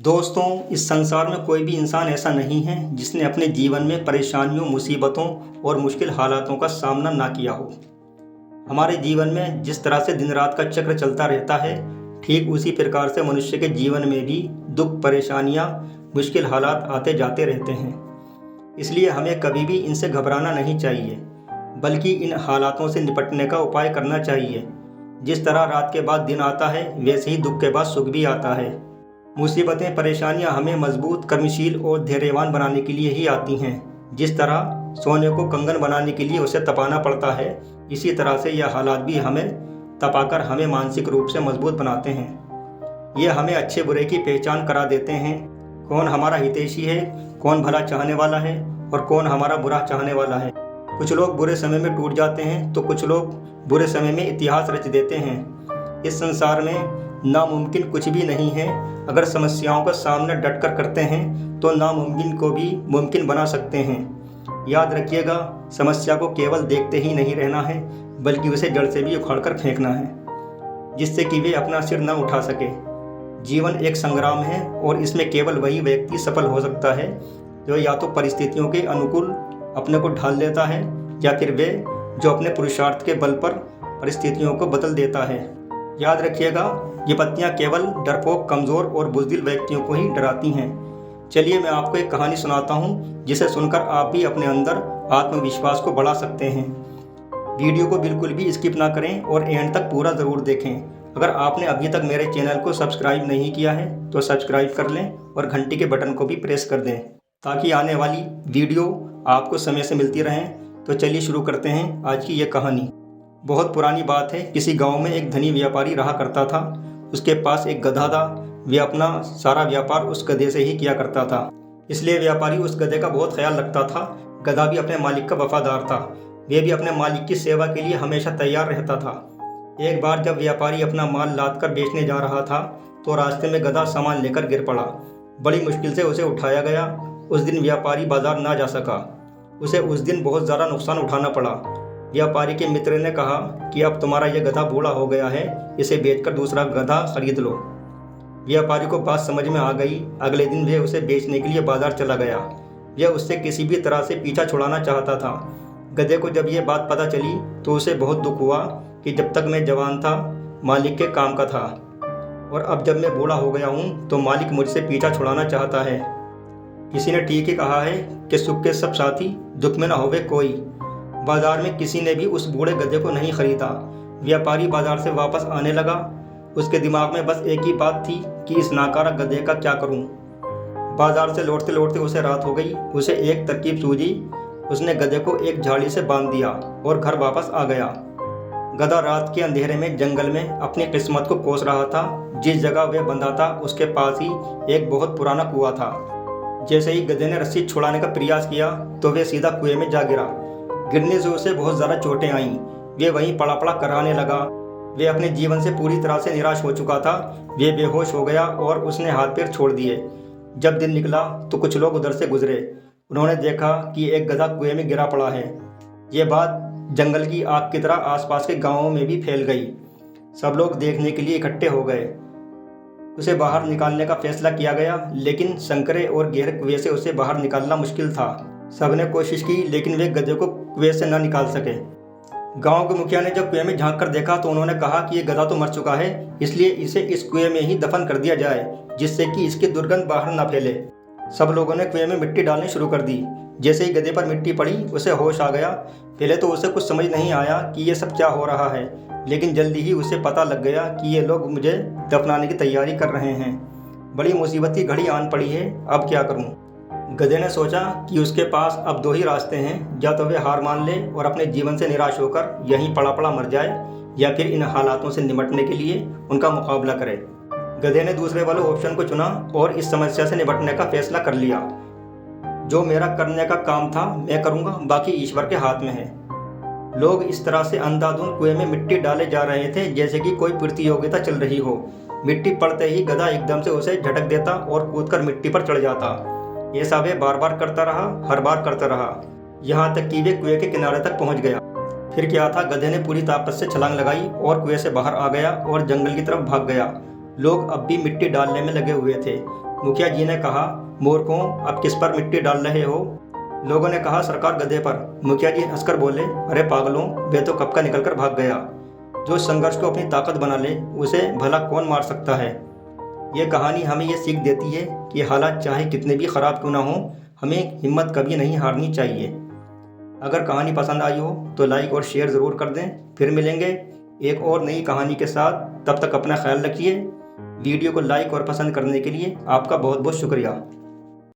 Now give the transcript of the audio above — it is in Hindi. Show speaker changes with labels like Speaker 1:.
Speaker 1: दोस्तों, इस संसार में कोई भी इंसान ऐसा नहीं है जिसने अपने जीवन में परेशानियों, मुसीबतों और मुश्किल हालातों का सामना ना किया हो। हमारे जीवन में जिस तरह से दिन रात का चक्र चलता रहता है, ठीक उसी प्रकार से मनुष्य के जीवन में भी दुख, परेशानियां, मुश्किल हालात आते जाते रहते हैं। इसलिए हमें कभी भी इनसे घबराना नहीं चाहिए, बल्कि इन हालातों से निपटने का उपाय करना चाहिए। जिस तरह रात के बाद दिन आता है, वैसे ही दुख के बाद सुख भी आता है। मुसीबतें, परेशानियां हमें मजबूत, कर्मशील और धैर्यवान बनाने के लिए ही आती हैं। जिस तरह सोने को कंगन बनाने के लिए उसे तपाना पड़ता है, इसी तरह से यह हालात भी हमें तपाकर हमें मानसिक रूप से मजबूत बनाते हैं। ये हमें अच्छे बुरे की पहचान करा देते हैं। कौन हमारा हितैषी है, कौन भला चाहने वाला है और कौन हमारा बुरा चाहने वाला है। कुछ लोग बुरे समय में टूट जाते हैं तो कुछ लोग बुरे समय में इतिहास रच देते हैं। इस संसार में नामुमकिन कुछ भी नहीं है। अगर समस्याओं का सामना डटकर करते हैं तो नामुमकिन को भी मुमकिन बना सकते हैं। याद रखिएगा, समस्या को केवल देखते ही नहीं रहना है, बल्कि उसे जड़ से भी उखाड़कर फेंकना है, जिससे कि वे अपना सिर न उठा सके। जीवन एक संग्राम है और इसमें केवल वही व्यक्ति सफल हो सकता है जो या तो परिस्थितियों के अनुकूल अपने को ढाल लेता है, या फिर वे जो अपने पुरुषार्थ के बल पर परिस्थितियों को बदल देता है। याद रखिएगा, ये पत्तियां केवल डरपोक, कमज़ोर और बुज़दिल व्यक्तियों को ही डराती हैं। चलिए मैं आपको एक कहानी सुनाता हूँ, जिसे सुनकर आप भी अपने अंदर आत्मविश्वास को बढ़ा सकते हैं। वीडियो को बिल्कुल भी स्किप ना करें और एंड तक पूरा ज़रूर देखें। अगर आपने अभी तक मेरे चैनल को सब्सक्राइब नहीं किया है तो सब्सक्राइब कर लें और घंटी के बटन को भी प्रेस कर दें, ताकि आने वाली वीडियो आपको समय से मिलती रहें। तो चलिए शुरू करते हैं आज की ये कहानी। बहुत पुरानी बात है। किसी गांव में एक धनी व्यापारी रहा करता था। उसके पास एक गधा था। वह अपना सारा व्यापार उस गधे से ही किया करता था, इसलिए व्यापारी उस गधे का बहुत ख्याल रखता था। गधा भी अपने मालिक का वफादार था। वह भी अपने मालिक की सेवा के लिए हमेशा तैयार रहता था। एक बार जब व्यापारी अपना माल लाद कर बेचने जा रहा था तो रास्ते में गधा सामान लेकर गिर पड़ा। बड़ी मुश्किल से उसे उठाया गया। उस दिन व्यापारी बाजार ना जा सका। उसे उस दिन बहुत ज़्यादा नुकसान उठाना पड़ा। व्यापारी के मित्र ने कहा कि अब तुम्हारा यह गधा बूढ़ा हो गया है, इसे बेचकर दूसरा गधा खरीद लो। व्यापारी को बात समझ में आ गई। अगले दिन वह उसे बेचने के लिए बाजार चला गया। वह उससे किसी भी तरह से पीछा छुड़ाना चाहता था। गधे को जब यह बात पता चली तो उसे बहुत दुख हुआ कि जब तक मैं जवान था मालिक के काम का था, और अब जब मैं बूढ़ा हो गया हूँ तो मालिक मुझसे पीछा छुड़ाना चाहता है। किसी ने ठीक ही कहा है कि सुख के सब साथी, दुख में न होवे कोई। बाजार में किसी ने भी उस बूढ़े गधे को नहीं खरीदा। व्यापारी बाजार से वापस आने लगा। उसके दिमाग में बस एक ही बात थी कि इस नाकारा गधे का क्या करूं। बाजार से लौटते लौटते उसे रात हो गई। उसे एक तरकीब सूझी। उसने गधे को एक झाड़ी से बांध दिया और घर वापस आ गया। गधा रात के अंधेरे में जंगल में अपनी किस्मत को कोस रहा था। जिस जगह वह बंधा था उसके पास ही एक बहुत पुराना कुआं था। जैसे ही गधे ने रस्सी छुड़ाने का प्रयास किया तो वह सीधा कुएं में जा गिरा। गिरने से उसे बहुत ज़्यादा चोटें आईं। वे वहीं पड़ा पड़ा कराने लगा। वे अपने जीवन से पूरी तरह से निराश हो चुका था। वे बेहोश हो गया और उसने हाथ पैर छोड़ दिए। जब दिन निकला तो कुछ लोग उधर से गुजरे। उन्होंने देखा कि एक गधा कुएं में गिरा पड़ा है। ये बात जंगल की आग की तरह आसपास के गांवों में भी फैल गई। सब लोग देखने के लिए इकट्ठे हो गए। उसे बाहर निकालने का फैसला किया गया, लेकिन संकरे और गहरे कुएं से उसे बाहर निकालना मुश्किल था। सबने कोशिश की, लेकिन वे गधे को कुएं से न निकाल सके। गांव के मुखिया ने जब कुएं में झांक कर देखा तो उन्होंने कहा कि ये गधा तो मर चुका है, इसलिए इसे इस कुएं में ही दफन कर दिया जाए, जिससे कि इसकी दुर्गंध बाहर न फैले। सब लोगों ने कुएं में मिट्टी डालनी शुरू कर दी। जैसे ही गधे पर मिट्टी पड़ी उसे होश आ गया। पहले तो उसे कुछ समझ नहीं आया कि ये सब क्या हो रहा है, लेकिन जल्दी ही उसे पता लग गया कि ये लोग मुझे दफनाने की तैयारी कर रहे हैं। बड़ी मुसीबत की घड़ी आन पड़ी है, अब क्या करूं? गधे ने सोचा कि उसके पास अब दो ही रास्ते हैं, या तो वे हार मान ले और अपने जीवन से निराश होकर यहीं पड़ा पड़ा मर जाए, या फिर इन हालातों से निपटने के लिए उनका मुकाबला करे। गधे ने दूसरे वाले ऑप्शन को चुना और इस समस्या से निपटने का फैसला कर लिया। जो मेरा करने का काम था मैं करूँगा, बाकी ईश्वर के हाथ में है। लोग इस तरह से अंधाधुंध कुएं में मिट्टी डाले जा रहे थे जैसे कि कोई प्रतियोगिता चल रही हो। मिट्टी पड़ते ही गधा एकदम से उसे झटक देता और कूदकर मिट्टी पर चढ़ जाता। ये सब वे बार बार करता रहा, हर बार करता रहा, यहाँ तक कि वे कुएं के किनारे तक पहुँच गया। फिर क्या था, गधे ने पूरी ताकत से छलांग लगाई और कुएं से बाहर आ गया और जंगल की तरफ भाग गया। लोग अब भी मिट्टी डालने में लगे हुए थे। मुखिया जी ने कहा, मूर्खों, अब किस पर मिट्टी डाल रहे हो? लोगों ने कहा, सरकार गधे पर। मुखिया जी हंसकर बोले, अरे पागलों, वे तो कब का निकल कर भाग गया। जो संघर्ष को अपनी ताकत बना ले, उसे भला कौन मार सकता है। ये कहानी हमें ये सीख देती है कि हालात चाहे कितने भी ख़राब क्यों ना हो, हमें हिम्मत कभी नहीं हारनी चाहिए। अगर कहानी पसंद आई हो तो लाइक और शेयर ज़रूर कर दें। फिर मिलेंगे एक और नई कहानी के साथ। तब तक अपना ख्याल रखिए। वीडियो को लाइक और पसंद करने के लिए आपका बहुत बहुत शुक्रिया।